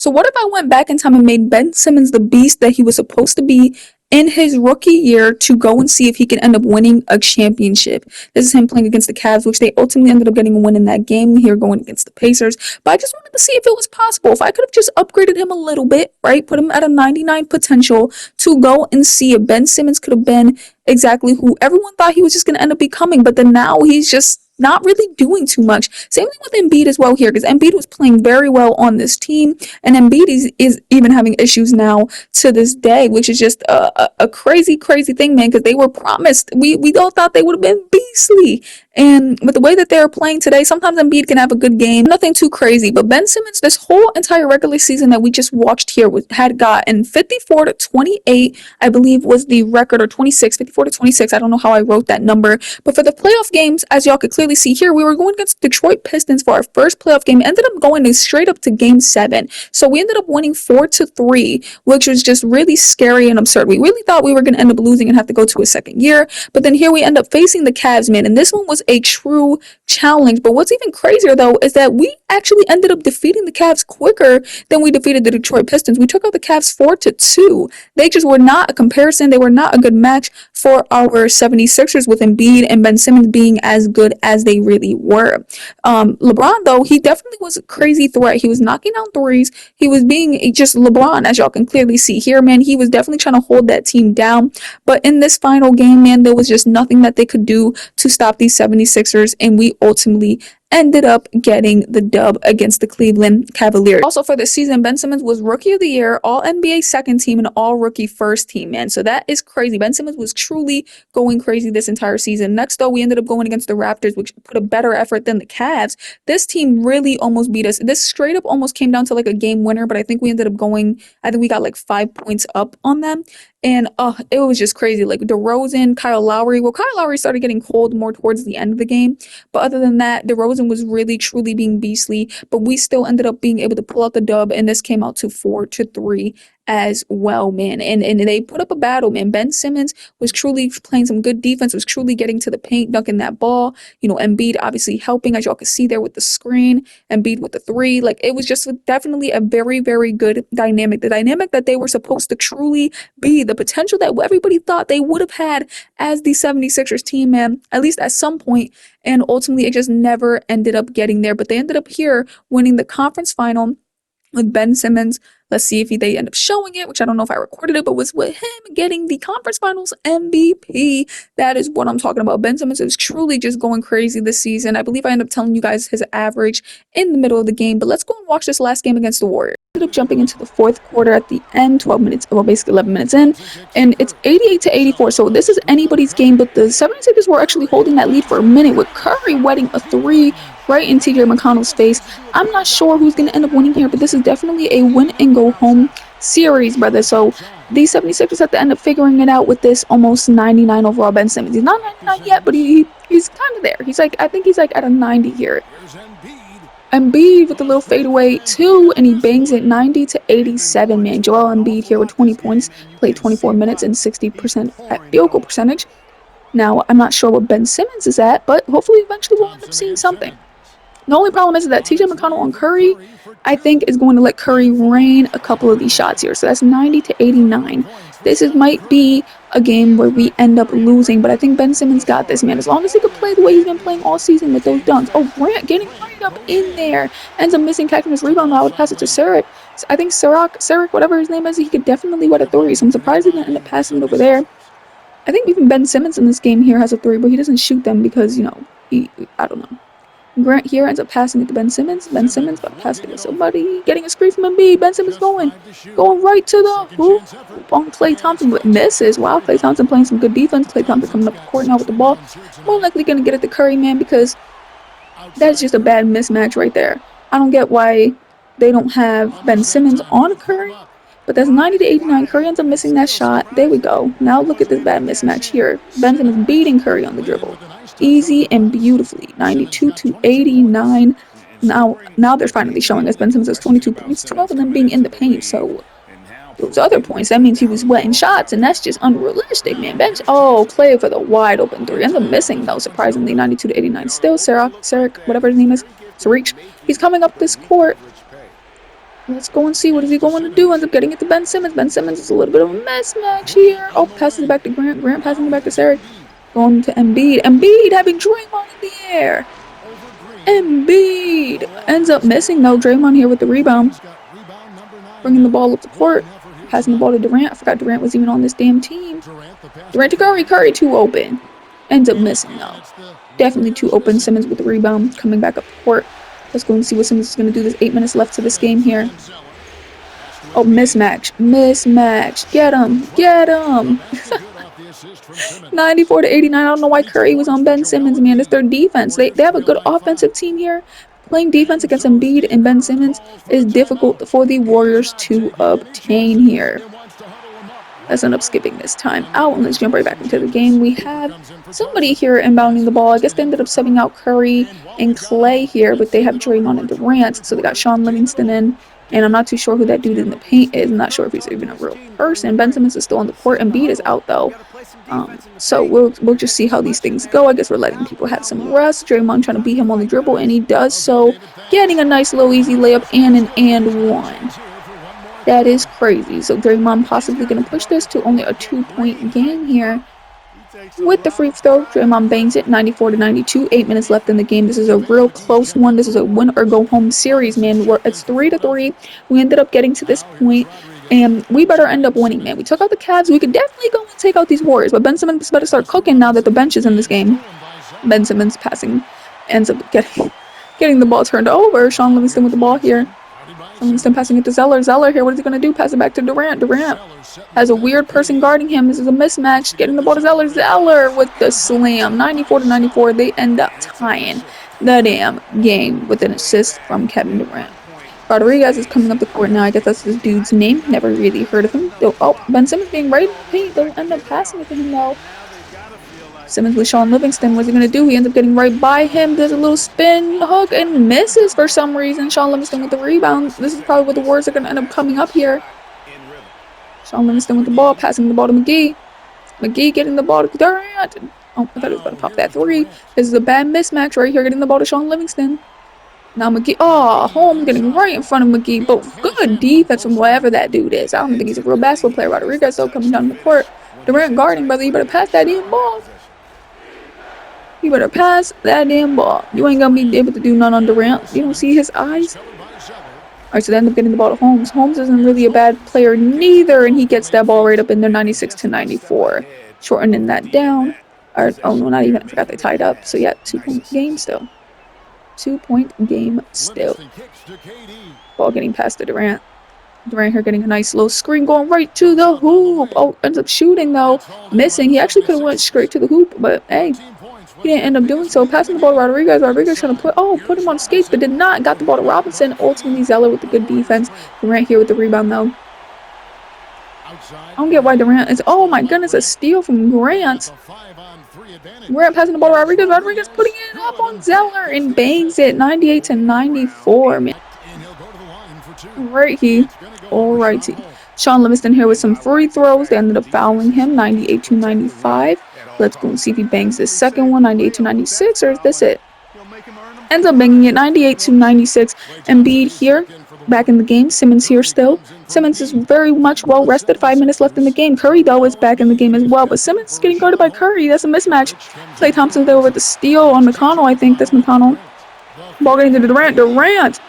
So what if I went back in time and made Ben Simmons the beast that he was supposed to be in his rookie year to go and see if he can end up winning a championship? This is him playing against the Cavs, which they ultimately ended up getting a win in that game here going against the Pacers. But I just wanted to see if it was possible. If I could have just upgraded him a little bit, right? Put him at a 99 potential to go and see if Ben Simmons could have been exactly who everyone thought he was just going to end up becoming. But then now he's just not really doing too much. Same thing with Embiid as well here, because Embiid was playing very well on this team, and Embiid is even having issues now to this day, which is just a crazy, crazy thing, man, because they were promised. We all thought they would have been beastly. And with the way that they're playing today, sometimes Embiid can have a good game, nothing too crazy. But Ben Simmons, this whole entire regular season that we just watched here, had gotten 54 to 28, I believe was the record, or 26, 54 to 26. I don't know how I wrote that number. But for the playoff games, as y'all could clearly see here, we were going against Detroit Pistons for our first playoff game. Ended up going straight up to game 7. So we ended up winning 4-3, which was just really scary and absurd. We really thought we were going to end up losing and have to go to a second year. But then here we end up facing the Cavs, man. And this one was a true challenge. But what's even crazier, though, is that we actually ended up defeating the Cavs quicker than we defeated the Detroit Pistons. We took out the Cavs 4-2. They just were not a comparison. They were not a good match for our 76ers, with Embiid and Ben Simmons being as good as they really were. LeBron, though, he definitely was a crazy threat. He was knocking down threes. He was being just LeBron, as y'all can clearly see here, man. He was definitely trying to hold that team down. But in this final game, man, there was just nothing that they could do to stop these 76ers, and we ultimately ended up getting the dub against the Cleveland Cavaliers. Also for this season, Ben Simmons was Rookie of the Year, All NBA second team, and All Rookie first team, man. So that is crazy. Ben Simmons was truly going crazy this entire season. Next, though, we ended up going against the Raptors, which put a better effort than the Cavs. This team really almost beat us. This straight up almost came down to like a game winner, but I think we ended up I think we got like 5 points up on them. And it was just crazy. Like DeRozan, Kyle Lowry. Well, Kyle Lowry started getting cold more towards the end of the game. But other than that, DeRozan was really, truly being beastly. But we still ended up being able to pull out the dub. And this came out to 4-3 as well, man. And they put up a battle, man. Ben Simmons was truly playing some good defense, was truly getting to the paint, dunking that ball. You know, Embiid obviously helping, as y'all can see there with the screen. Embiid with the 3. Like, it was just definitely a very, very good dynamic. The dynamic that they were supposed to truly be, the potential that everybody thought they would have had as the 76ers team, man, at least at some point. And ultimately, it just never ended up getting there. But they ended up here winning the conference final with Ben Simmons. Let's see if they end up showing it, which I don't know if I recorded it, but was with him getting the conference finals MVP. That is what I'm talking about. Ben Simmons is truly just going crazy this season. I believe I ended up telling you guys his average in the middle of the game, but let's go and watch this last game against the Warriors. Ended up jumping into the fourth quarter at the end, 12 minutes, well, basically 11 minutes in, and it's 88-84. So this is anybody's game, but the 76ers were actually holding that lead for a minute with Curry wetting a 3 right in TJ McConnell's face. I'm not sure who's going to end up winning here, but this is definitely a win and go home series, brother. So these 76ers have to end up figuring it out with this almost 99 overall Ben Simmons. He's not 99 yet, but he's kind of there. I think he's like at a 90 here. Embiid with a little fadeaway 2, and he bangs it 90-87, man. Joel Embiid here with 20 points, played 24 minutes and 60% at field goal percentage. Now, I'm not sure what Ben Simmons is at, but hopefully eventually we'll end up seeing something. The only problem is that TJ McConnell on Curry, I think, is going to let Curry rain a couple of these shots here. So that's 90-89. This might be a game where we end up losing, but I think Ben Simmons got this, man. As long as he could play the way he's been playing all season with those dunks. Oh, Grant getting right up in there. Ends up missing, catching his rebound. I would pass it to Sarek. I think Sarek, whatever his name is, he could definitely wet a 3. So I'm surprised he didn't end up passing it over there. I think even Ben Simmons in this game here has a 3, but he doesn't shoot them because, you know, I don't know. Grant here ends up passing it to Ben Simmons. Ben Simmons about to pass it to somebody. Getting a screen from Embiid. Ben Simmons going right to the hoop on Klay Thompson, but misses. Wow, Klay Thompson playing some good defense. Klay Thompson coming up the court now with the ball. More likely going to get it to Curry, man, because that's just a bad mismatch right there. I don't get why they don't have Ben Simmons on Curry, but that's 90-89. Curry ends up missing that shot. There we go. Now look at this bad mismatch here. Ben Simmons beating Curry on the dribble. Easy and beautifully. 92-89. Now they're finally showing us Ben Simmons has 22 points, 12 of them being in the paint. So those other points, that means he was wetting shots, and that's just unrealistic, man. Klay for the wide open 3. Ends up missing, though, surprisingly. 92-89. Still, Sarek, whatever his name is, Sarek. He's coming up this court. Let's go and see what is he going to do. Ends up getting it to Ben Simmons. Ben Simmons is a little bit of a mismatch here. Oh, passes it back to Grant. Grant passing it back to Sarek. Going to Embiid. Embiid having Draymond in the air. Embiid ends up missing though. Draymond here with the rebound. Bringing the ball up the court. Passing the ball to Durant. I forgot Durant was even on this damn team. Durant to Curry. Curry too open. Ends up missing though. Definitely too open. Simmons with the rebound. Coming back up the court. Let's go and see what Simmons is going to do. There's 8 minutes left to this game here. Oh, mismatch. Mismatch. Get him. Get him. 94 to 89. I don't know why Curry was on Ben Simmons, man. It's their defense. They have a good offensive team here. Playing defense against Embiid and Ben Simmons is difficult for the Warriors to obtain here. Let's end up skipping this time out and let's jump right back into the game. We have somebody here inbounding the ball. I guess they ended up subbing out Curry and Clay here, but they have Draymond and Durant. So they got Sean Livingston in. And I'm not too sure who that dude in the paint is. I'm not sure if he's even a real person. Ben Simmons is still on the court. Embiid is out though. So we'll just see how these things go. I guess we're letting people have some rest. Draymond trying to beat him on the dribble, and he does so, getting a nice low easy layup and an and one. That is crazy. So Draymond possibly going to push this to only a 2-point game here. With the free throw, Draymond bangs it 94 to 92. 8 minutes left in the game. This is a real close one. This is a win or go home series, man. It's 3-3. We ended up getting to this point, and we better end up winning, man. We took out the Cavs. We could definitely go and take out these Warriors, but Ben Simmons better start cooking now that the bench is in this game. Ben Simmons passing ends up getting the ball turned over. Sean Livingston with the ball here. Livingston passing it to Zeller. Zeller here, what is he going to do? Pass it back to Durant. Durant has a weird person guarding him. This is a mismatch. Getting the ball to Zeller. Zeller with the slam. 94 to 94. They end up tying the damn game with an assist from Kevin Durant. Rodriguez is coming up the court now. I guess that's this dude's name. Never really heard of him. Oh, Ben Simmons being right in the paint. They'll end up passing it to him though. Simmons with Sean Livingston. What's he going to do? He ends up getting right by him. Does a little spin hook and misses for some reason. Sean Livingston with the rebound. This is probably what the Warriors are going to end up coming up here. Sean Livingston with the ball. Passing the ball to McGee. McGee getting the ball to Durant. Oh, I thought he was going to pop that three. This is a bad mismatch right here. Getting the ball to Sean Livingston. Now McGee. Oh, Holmes getting right in front of McGee. But good defense from whatever that dude is. I don't think he's a real basketball player. Rodriguez still coming down the court. Durant guarding, brother. You better pass that damn ball. You better pass that damn ball. You ain't gonna be able to do none on Durant. You don't see his eyes? Alright, so they end up getting the ball to Holmes. Holmes isn't really a bad player neither, and he gets that ball right up in there, 96 to 94. Shortening that down. Or, oh no, not even. I forgot they tied up. So yeah, 2-point game still. 2-point game still. Ball getting past to Durant. Durant here getting a nice little screen going right to the hoop. Oh, ends up shooting though. Missing. He actually could have went straight to the hoop, but hey. He didn't end up doing so. Passing the ball to Rodriguez. Rodriguez trying to put him on skates, but did not. Got the ball to Robinson. Ultimately, Zeller with the good defense. Durant here with the rebound, though. I don't get why Durant is... Oh, my goodness. A steal from Grant. Grant passing the ball to Rodriguez. Rodriguez putting it up on Zeller and bangs it. 98 to 94, man. Alrighty. Sean Livingston here with some free throws. They ended up fouling him. 98 to 95. Let's go and see if he bangs this second one, 98 to 96, or is this it? Ends up banging it, 98 to 96. Embiid here, back in the game. Simmons here still. Simmons is very much well rested. 5 minutes left in the game. Curry, though, is back in the game as well. But Simmons is getting guarded by Curry. That's a mismatch. Klay Thompson there with the steal on McConnell, I think. That's McConnell. Ball getting to Durant. Durant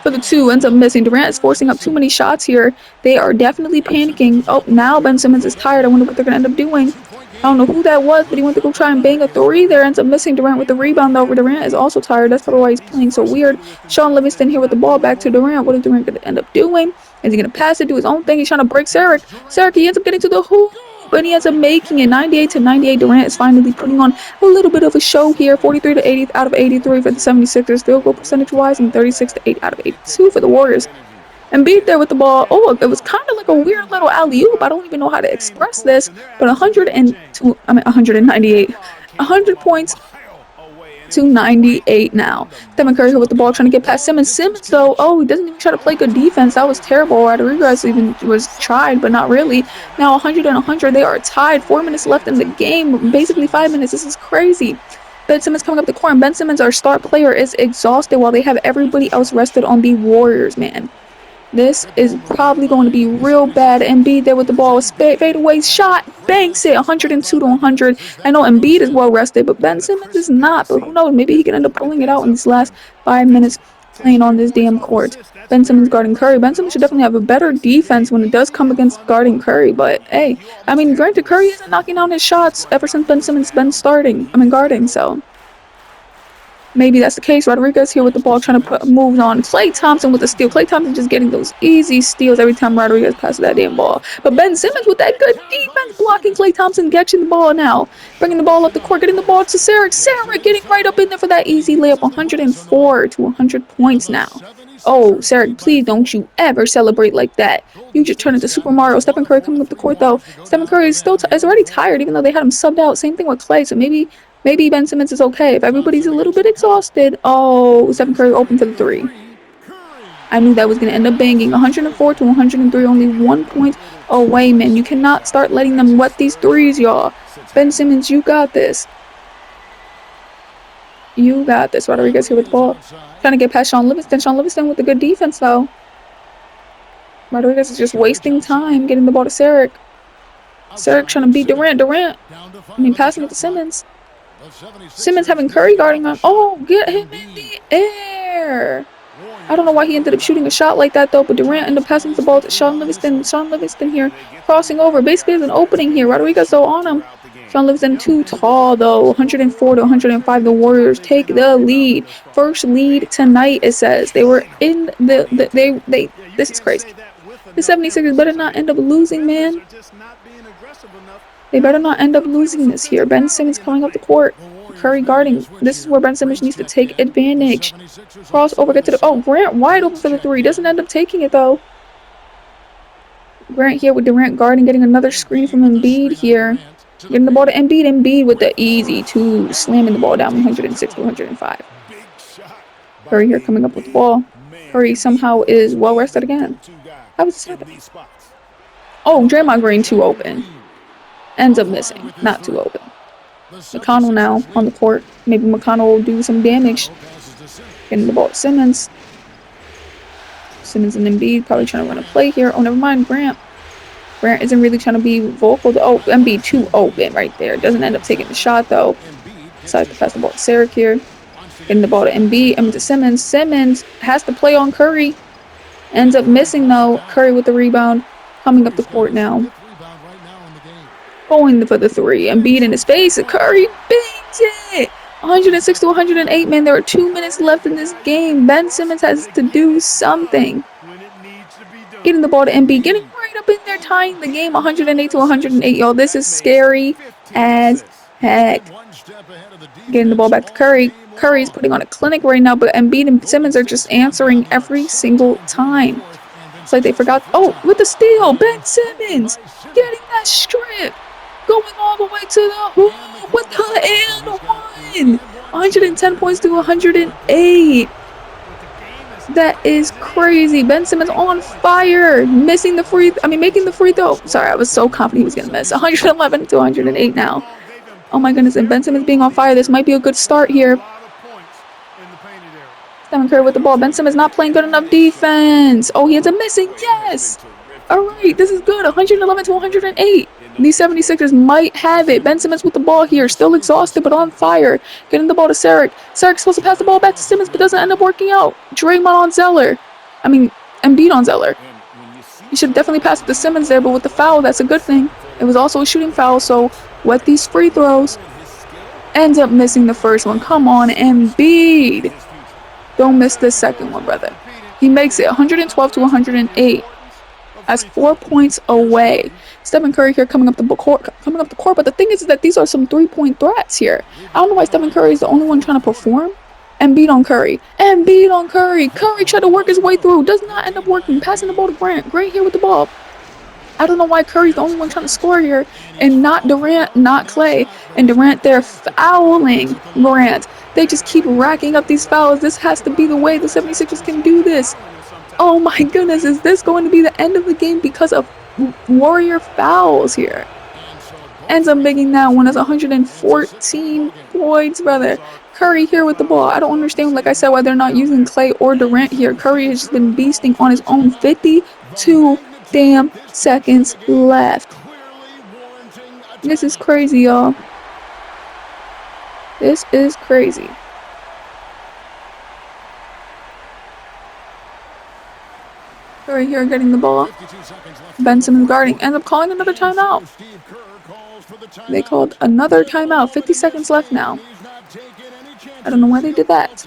for the two ends up missing. Durant is forcing up too many shots here. They are definitely panicking. Oh, now Ben Simmons is tired. I wonder what they're going to end up doing. I don't know who that was, but he went to go try and bang a three there. Ends up missing. Durant with the rebound, though. Durant is also tired. That's probably why he's playing so weird. Sean Livingston here with the ball back to Durant. What is Durant going to end up doing? Is he going to pass it, do his own thing? He's trying to break Sarek. Sarek, he ends up getting to the hoop, but he ends up making it. 98 to 98. Durant is finally putting on a little bit of a show here. 43 to 80 out of 83 for the 76ers. Field goal percentage-wise, and 36 to 8 out of 82 for the Warriors. Embiid there with the ball. Oh, it was kind of like a weird little alley-oop. I don't even know how to express this, but 198. 100 points to 98 now. Stephen Curry here with the ball trying to get past Simmons. Simmons, though, oh, he doesn't even try to play good defense. That was terrible. Rodriguez even was tried, but not really. Now 100 and 100. They are tied. 4 minutes left in the game. Basically 5 minutes. This is crazy. Ben Simmons coming up the court, and Ben Simmons, our star player, is exhausted while they have everybody else rested on the Warriors, man. This is probably going to be real bad. Embiid there with the ball. Fade away shot. Banks it. 102 to 100. I know Embiid is well rested, but Ben Simmons is not. But who knows? Maybe he can end up pulling it out in these last 5 minutes playing on this damn court. Ben Simmons guarding Curry. Ben Simmons should definitely have a better defense when it does come against guarding Curry. But hey, I mean, granted, Curry isn't knocking down his shots ever since Ben Simmons been guarding. So maybe that's the case. Rodriguez here with the ball trying to put moves on. Klay Thompson with the steal. Klay Thompson just getting those easy steals every time Rodriguez passes that damn ball. But Ben Simmons with that good defense blocking Klay Thompson, catching the ball now. Bringing the ball up the court, getting the ball to Sarek. Sarek getting right up in there for that easy layup. 104 to 100 points now. Oh, Sarek, please don't you ever celebrate like that. You just turn into Super Mario. Stephen Curry coming up the court though. Stephen Curry is still is already tired even though they had him subbed out. Same thing with Klay. So maybe Ben Simmons is okay if everybody's a little bit exhausted. Oh, Stephen Curry open for the three. I knew that was going to end up banging. 104 to 103, only 1 point away, man. You cannot start letting them wet these threes, y'all. Ben Simmons, you got this. You got this. Rodriguez here with the ball. Trying to get past Sean Livingston. Sean Livingston with the good defense, though. Rodriguez is just wasting time getting the ball to Sarek. Sarek trying to beat Durant. Passing it to Simmons. Simmons having Curry guarding him. Oh, get him in the air. I don't know why he ended up shooting a shot like that, though, but Durant ended up passing the ball to Sean Livingston. Sean Livingston here crossing over. Basically, there's an opening here. Rodriguez, though, on him. Sean Livingston too tall, though. 104 to 105. The Warriors take the lead. First lead tonight, it says. They were in this is crazy. The 76ers better not end up losing, man. They better not end up losing this here. Ben Simmons coming up the court. Curry guarding. This is where Ben Simmons needs to take advantage. Cross over, get to the... Oh, Grant wide open for the three. Doesn't end up taking it, though. Grant here with Durant guarding, getting another screen from Embiid here. Getting the ball to Embiid. Embiid with the easy two. Slamming the ball down 106 to 105. Curry here coming up with the ball. Curry somehow is well rested again. How was this happening? Oh, Draymond Green too open. Ends up missing. Not too open. McConnell now on the court. Maybe McConnell will do some damage. Getting the ball to Simmons. Simmons and Embiid probably trying to run a play here. Oh, never mind. Grant isn't really trying to be vocal. Oh, Embiid too open right there. Doesn't end up taking the shot, though. Decides to pass the ball to Sarek here. Getting the ball to Embiid. To Simmons. Simmons has to play on Curry. Ends up missing, though. Curry with the rebound. Coming up the court now. Going for the three. Embiid in his face. Curry bangs it. 106 to 108, man. There are 2 minutes left in this game. Ben Simmons has to do something. Getting the ball to Embiid. Getting right up in there, tying the game 108 to 108. Y'all, this is scary as heck. Getting the ball back to Curry. Curry's putting on a clinic right now, but Embiid and Simmons are just answering every single time. It's like they forgot. Oh, with the steal. Ben Simmons getting that strip. Going all the way to the hoop with the and one. 110 points to 108. That is crazy. Ben Simmons on fire. Making the free throw. Sorry, I was so confident he was going to miss. 111 to 108 now. Oh my goodness. And Ben Simmons being on fire. This might be a good start here. Stephen Curry with the ball. Ben Simmons not playing good enough defense. Oh, he ends up missing. Yes. All right. This is good. 111 to 108. These 76ers might have it. Ben Simmons with the ball here. Still exhausted, but on fire. Getting the ball to Sarek. Sarek's supposed to pass the ball back to Simmons, but doesn't end up working out. Draymond on Zeller. Embiid on Zeller. He should definitely pass it to Simmons there, but with the foul, that's a good thing. It was also a shooting foul, so wet these free throws. Ends up missing the first one. Come on, Embiid. Don't miss this second one, brother. He makes it 112 to 108. That's 4 points away. Stephen Curry here coming up the court. But the thing is that these are some 3-point threats here. I don't know why Stephen Curry is the only one trying to perform. Embiid on Curry. Curry tried to work his way through. Does not end up working. Passing the ball to Grant. Grant here with the ball. I don't know why Curry's the only one trying to score here. And not Durant, not Klay. And Durant there fouling Grant. They just keep racking up these fouls. This has to be the way the 76ers can do this. Oh my goodness, is this going to be the end of the game because of Warrior fouls here? Ends up making that one as 114 points, brother. Curry here with the ball. I don't understand, like I said, why they're not using Clay or Durant here. Curry has just been beasting on his own. 52 damn seconds left. This is crazy, y'all. This is crazy. Curry here getting the ball. Ben Simmons guarding. Ends up calling another timeout. They called another timeout. 50 seconds left now. I don't know why they did that.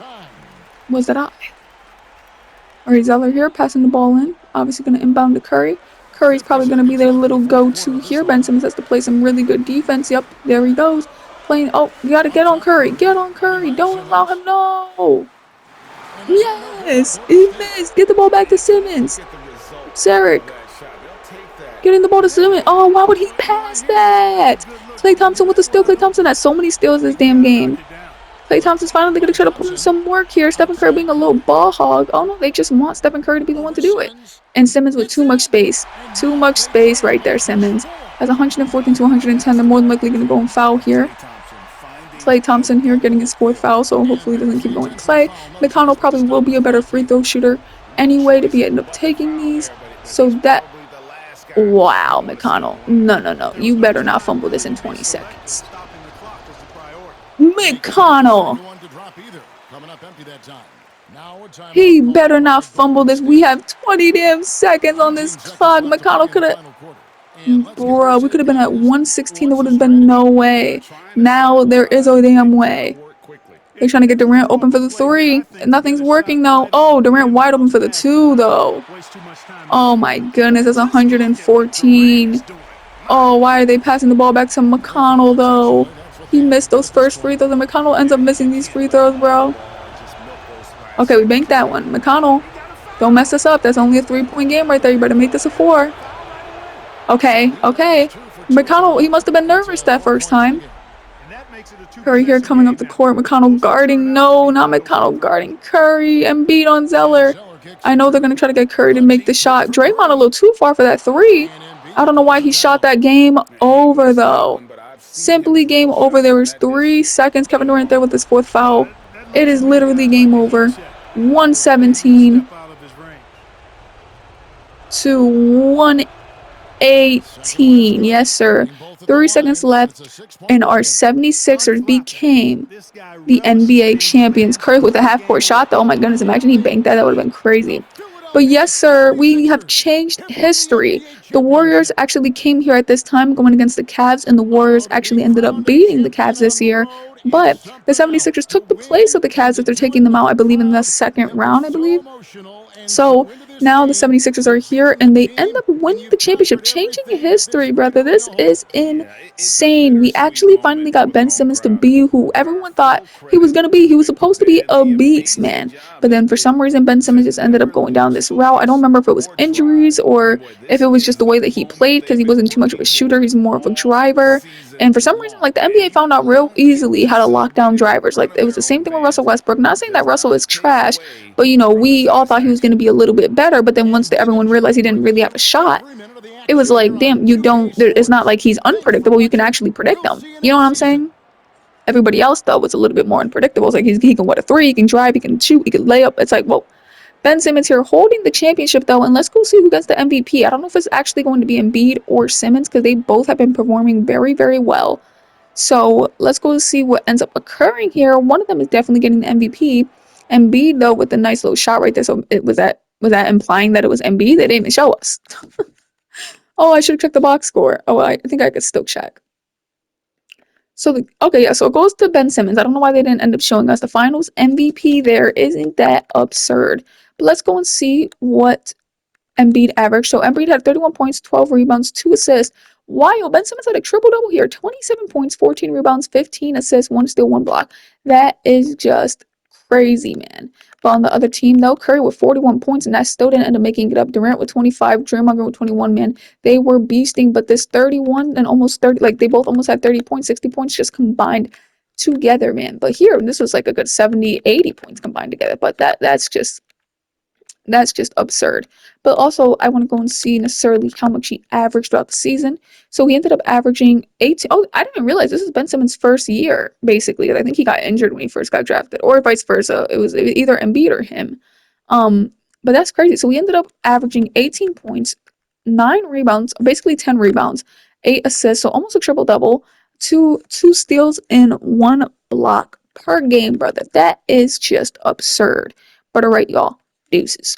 Was that I? Alright, Zeller here, passing the ball in. Obviously going to inbound to Curry. Curry's probably going to be their little go-to here. Ben Simmons has to play some really good defense. Yep, there he goes. Playing. Oh, you got to get on Curry. Get on Curry. Don't allow him. No. Yes, he missed. Get the ball back to Simmons. Sarek. Getting the ball to Simmons. Oh, why would he pass that? Klay Thompson with the steal. Klay Thompson has so many steals this damn game. Klay Thompson's finally going to try to put in some work here. Stephen Curry being a little ball hog. Oh no, they just want Stephen Curry to be the one to do it. And Simmons with too much space. Too much space right there, Simmons. Has 114 to 110. They're more than likely going to go and foul here. Klay Thompson here getting his 4th foul, so hopefully he doesn't keep going to Klay. McConnell probably will be a better free throw shooter anyway to end up taking these. So that... Wow, McConnell. No. You better not fumble this in 20 seconds. McConnell! He better not fumble this. We have 20 damn seconds on this clock. McConnell could have... Bro, we could have been at 116. There would have been no way. Now there is a damn way. They're trying to get Durant open for the 3. Nothing's working though. Oh, Durant wide open for the 2 though. Oh my goodness, that's 114. Oh, why are they passing the ball back to McConnell though? He missed those first free throws and McConnell ends up missing these free throws, bro. Okay, we banked that one. McConnell, don't mess us up. That's only a 3-point game right there. You better make this a 4. Okay. McConnell, he must have been nervous that first time. Curry here coming up the court. McConnell guarding. No, not McConnell guarding Curry. And beat on Zeller. I know they're going to try to get Curry to make the shot. Draymond a little too far for that 3. I don't know why he shot that. Game over, though. Simply game over. There was 3 seconds. Kevin Durant there with his 4th foul. It is literally game over. 117 to 118. Yes, sir. 30 seconds left, and our 76ers became the NBA champions. Curry with a half-court shot, though. Oh my goodness, imagine he banked that. That would have been crazy. But yes, sir, we have changed history. The Warriors actually came here at this time going against the Cavs, and the Warriors actually ended up beating the Cavs this year. But the 76ers took the place of the Cavs that they're taking them out, I believe, in the 2nd round, I believe. So now the 76ers are here, and they end up winning the championship, changing history, brother. This is insane. We actually finally got Ben Simmons to be who everyone thought he was going to be. He was supposed to be a beast, man. But then for some reason, Ben Simmons just ended up going down this route. I don't remember if it was injuries or if it was just the way that he played, because he wasn't too much of a shooter. He's more of a driver. And for some reason, like, the NBA found out real easily how to lock down drivers. Like, it was the same thing with Russell Westbrook. Not saying that Russell is trash, but, you know, we all thought he was going to be a little bit better. But then once everyone realized he didn't really have a shot, it was like, damn, it's not like he's unpredictable. You can actually predict him. You know what I'm saying? Everybody else, though, was a little bit more unpredictable. It's like he can what a 3, he can drive, he can shoot, he can lay up. It's like, whoa. Ben Simmons here holding the championship, though, and let's go see who gets the MVP. I don't know if it's actually going to be Embiid or Simmons, because they both have been performing very, very well. So let's go see what ends up occurring here. One of them is definitely getting the MVP. Embiid, though, with a nice little shot right there. So was that implying that it was Embiid? They didn't even show us. Oh, I should have checked the box score. Oh, I think I could still check. So, okay, yeah, so it goes to Ben Simmons. I don't know why they didn't end up showing us the finals MVP there. Isn't that absurd? But let's go and see what Embiid averaged. So Embiid had 31 points, 12 rebounds, 2 assists. Wow, Ben Simmons had a triple-double here. 27 points, 14 rebounds, 15 assists, 1 steal, 1 block. That is just crazy, man. But on the other team, though, Curry with 41 points, and that still didn't end up making it up. Durant with 25, Draymond Green with 21, man. They were beasting, but this 31 and almost 30, like, they both almost had 30 points, 60 points just combined together, man. But here, this was like a good 70, 80 points combined together. But that's just That's just absurd. But also, I want to go and see necessarily how much he averaged throughout the season. So he ended up averaging 18. Oh, I didn't realize this is Ben Simmons' first year, basically. I think he got injured when he first got drafted, or vice versa. It was either Embiid or him. Um, but that's crazy. So he ended up averaging 18 points, 9 rebounds, basically 10 rebounds, 8 assists, so almost a triple double, two steals, and 1 block per game, brother. That is just absurd. But all right, y'all. Deuces.